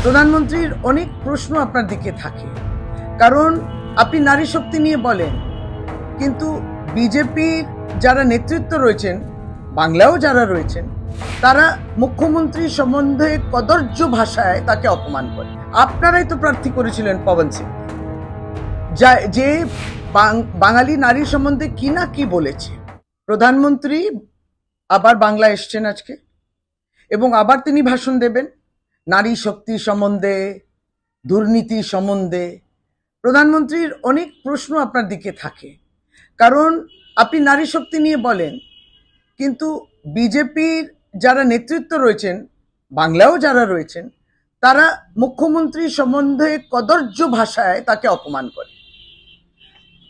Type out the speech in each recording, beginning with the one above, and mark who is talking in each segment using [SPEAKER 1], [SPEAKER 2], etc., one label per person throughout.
[SPEAKER 1] প্রধানমন্ত্রীর অনেক প্রশ্ন আপনার দিকে থাকে, কারণ আপনি নারী শক্তি নিয়ে বলেন, কিন্তু বিজেপির যারা নেতৃত্ব রয়েছেন, বাংলাও যারা রয়েছেন, তারা মুখ্যমন্ত্রী সম্বন্ধে কদর্য ভাষায় তাকে অপমান করে। আপনারাই তো প্রার্থী করেছিলেন পবন সিং, যে বাঙালি নারী সম্বন্ধে কি না কি বলেছে। প্রধানমন্ত্রী আবার বাংলা এসছেন আজকে, এবং আবার তিনি ভাষণ দেবেন নারী শক্তি সম্বন্ধে, দুর্নীতি সম্বন্ধে। প্রধানমন্ত্রীর অনেক প্রশ্ন আপনার দিকে থাকে, কারণ আপনি নারী শক্তি নিয়ে বলেন, কিন্তু বিজেপির যারা নেতৃত্ব রয়েছেন, বাংলাও যারা রয়েছেন, তারা মুখ্যমন্ত্রী সম্বন্ধে কদর্য ভাষায় তাকে অপমান করে।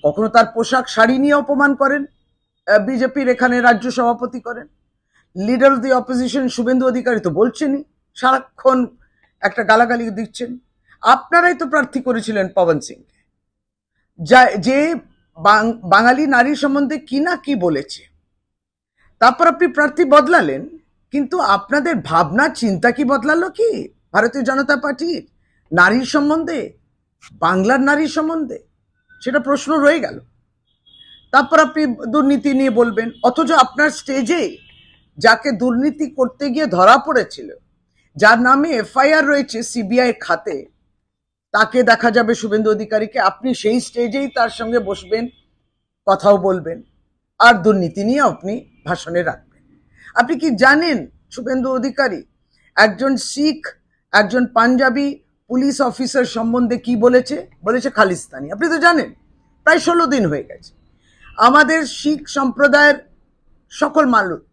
[SPEAKER 1] কখনো তার পোশাক শাড়ি নিয়ে অপমান করেন, বিজেপির এখানে রাজ্য সভাপতি করেন। Leader of the opposition Suvendu Adhikari তো বলছেনই, সারাক্ষণ একটা গালাগালি দিচ্ছেন। আপনারাই তো প্রার্থী করেছিলেন পবন সিং, যে বাঙালি নারী সম্বন্ধে কি না কি বলেছে। তারপর আপনি প্রার্থী বদলালেন, কিন্তু আপনাদের ভাবনা চিন্তা কি বদলালো কি ভারতীয় জনতা পার্টির নারীর সম্বন্ধে, বাংলার নারীর সম্বন্ধে? সেটা প্রশ্ন রয়ে গেল। তারপর আপনি দুর্নীতি নিয়ে বলবেন, অথচ আপনার স্টেজে যাকে দুর্নীতি করতে গিয়ে ধরা পড়েছিল, যার নামে এফআইআর রয়েছে সিবিআই খাতে, তাকে দেখা যাবে শুভেন্দু অধিকারীকে, আপনি সেই স্টেজেই তার সঙ্গে বসবেন, কথাও বলবেন, আর দুর্নীতি নিয়ে আপনি ভাষণে রাখবেন। আপনি কি জানেন শুভেন্দু অধিকারী একজন শিখ, একজন পাঞ্জাবি পুলিশ অফিসার সম্বন্ধে কি বলেছে? বলেছে খালিস্তানি। আপনি তো জানেন, প্রায় 16 দিন হয়ে গেছে। আমাদের শিখ সম্প্রদায়ের সকল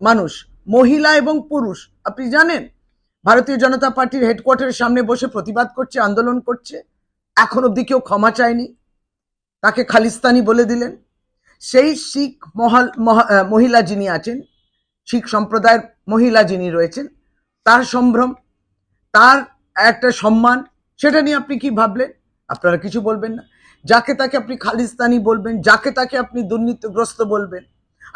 [SPEAKER 1] মানুষ, মহিলা এবং পুরুষ, আপনি জানেন, ভারতীয় জনতা পার্টির হেডকোয়ার্টারের সামনে বসে প্রতিবাদ করছে, আন্দোলন করছে। এখন অব্দি কেউ ক্ষমা চায়নি, তাকে খালিস্তানি বলে দিলেন। সেই শিখ মহিলা যিনি আছেন, শিখ সম্প্রদায়ের মহিলা যিনি রয়েছেন, তার সম্ভ্রম, তার একটা সম্মান, সেটা নিয়ে আপনি কি ভাবলেন? আপনারা কিছু বলবেন না। যাকে তাকে আপনি খালিস্তানি বলবেন, যাকে তাকে আপনি দুর্নীতিগ্রস্ত বলবেন,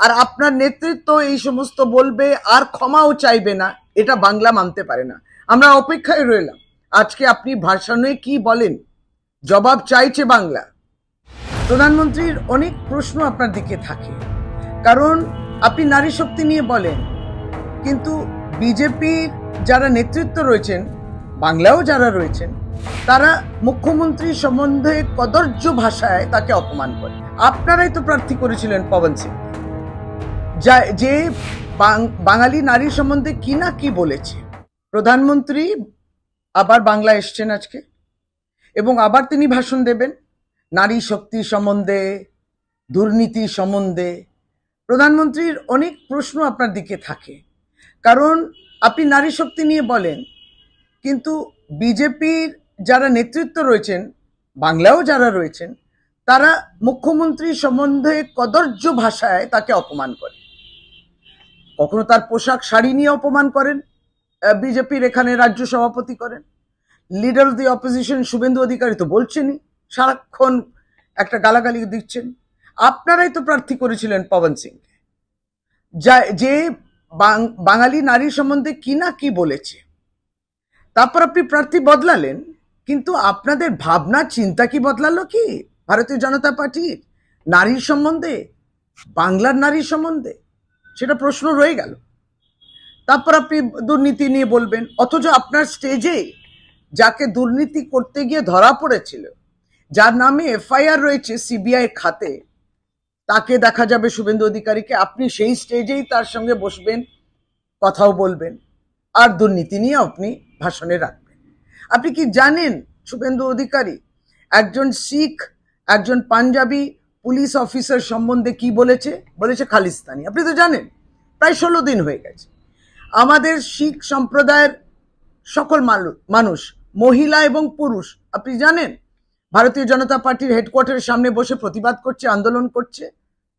[SPEAKER 1] আর আপনার নেতৃত্ব এই সমস্ত বলবে আর ক্ষমাও চাইবে না, এটা বাংলা মানতে পারে না। আমরা অপেক্ষায় রইলাম আজকে আপনি ভাষণে কি বলেন, জবাব চাইছে বাংলা। প্রধানমন্ত্রীর অনেক প্রশ্ন আপনার দিকে থাকে, কারণ আপনি নারী শক্তি নিয়ে বলেন, কিন্তু বিজেপির যারা নেতৃত্ব রয়েছেন, বাংলাও যারা রয়েছেন, তারা মুখ্যমন্ত্রী সম্বন্ধে কদর্য ভাষায় তাকে অপমান করে। আপনারাই তো প্রার্থী করেছিলেন পবন সিং, যে বাঙালি নারী সম্বন্ধে কি না কি বলেছে। প্রধানমন্ত্রী আবার বাংলা এসছেন আজকে, এবং আবার তিনি ভাষণ দেবেন নারী শক্তি সম্বন্ধে, দুর্নীতি সম্বন্ধে। প্রধানমন্ত্রীর অনেক প্রশ্ন আপনার দিকে থাকে, কারণ আপনি নারী শক্তি নিয়ে বলেন, কিন্তু বিজেপির যারা নেতৃত্ব রয়েছেন, বাংলাও যারা রয়েছেন, তারা মুখ্যমন্ত্রী সম্বন্ধে কদর্য ভাষায় তাকে অপমান করে। কখনো তার পোশাক শাড়ি নিয়ে অপমান করেন, বিজেপির এখানে রাজ্য সভাপতি করেন। Leader of the opposition Suvendu Adhikari তো বলছেনই, সারাক্ষণ একটা গালাগালি দিচ্ছেন। আপনারাই তো প্রার্থী করেছিলেন পবন সিং, যে বাঙালি নারী সম্বন্ধে কি না কি বলেছে। তারপর আপনি প্রার্থী বদলালেন, কিন্তু আপনাদের ভাবনা চিন্তা কি বদলালো কি ভারতীয় জনতা পার্টির নারীর সম্বন্ধে, বাংলার নারীর সম্বন্ধে? সেটা প্রশ্ন রয়ে গেল। তারপর আপনি দুর্নীতি নিয়ে বলবেন, অথচ আপনার স্টেজে যাকে দুর্নীতি করতে গিয়ে ধরা পড়েছিল, যার নামে এফআইআর রয়েছে সিবিআই খাতে, তাকে দেখা যাবে শুভেন্দু অধিকারীকে, আপনি সেই স্টেজেই তার সঙ্গে বসবেন, কথাও বলবেন, আর দুর্নীতি নিয়ে আপনি ভাষণে রাখবেন। আপনি কি জানেন শুভেন্দু অধিকারী একজন শিখ, একজন পাঞ্জাবি পুলিশ অফিসার সম্বন্ধে কি বলেছে? বলেছে খালিস্তানি। আপনি তো জানেন, প্রায় 16 দিন হয়ে গেছে। আমাদের শিখ সম্প্রদায়ের সকল মানুষ, মহিলা এবং পুরুষ, আপনি জানেন, ভারতীয় জনতা পার্টির হেডকোয়ার্টারের সামনে বসে প্রতিবাদ করছে, আন্দোলন করছে।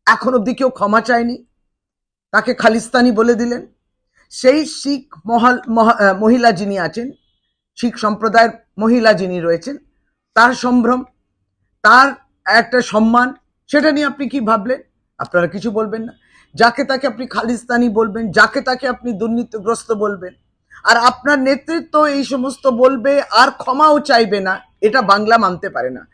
[SPEAKER 1] এখন অব্দি কেউ ক্ষমা চায়নি, তাকে খালিস্তানি বলে দিলেন। সেই শিখ মহিলা যিনি আছেন, শিখ সম্প্রদায়ের মহিলা যিনি রয়েছেন, তার সম্ভ্রম, তার একটা সম্মান, সেটা নিয়ে আপনি কি ভাবলেন? আপনারা কিছু বলবেন না। যাকে তাকে আপনি খালিস্তানি বলবেন, যাকে তাকে আপনি দুর্নীতিগ্রস্ত বলবেন, আর আপনার নেতৃত্ব এই সমস্ত বলবে আর ক্ষমাও চাইবে না, এটা বাংলা মানতে পারে না।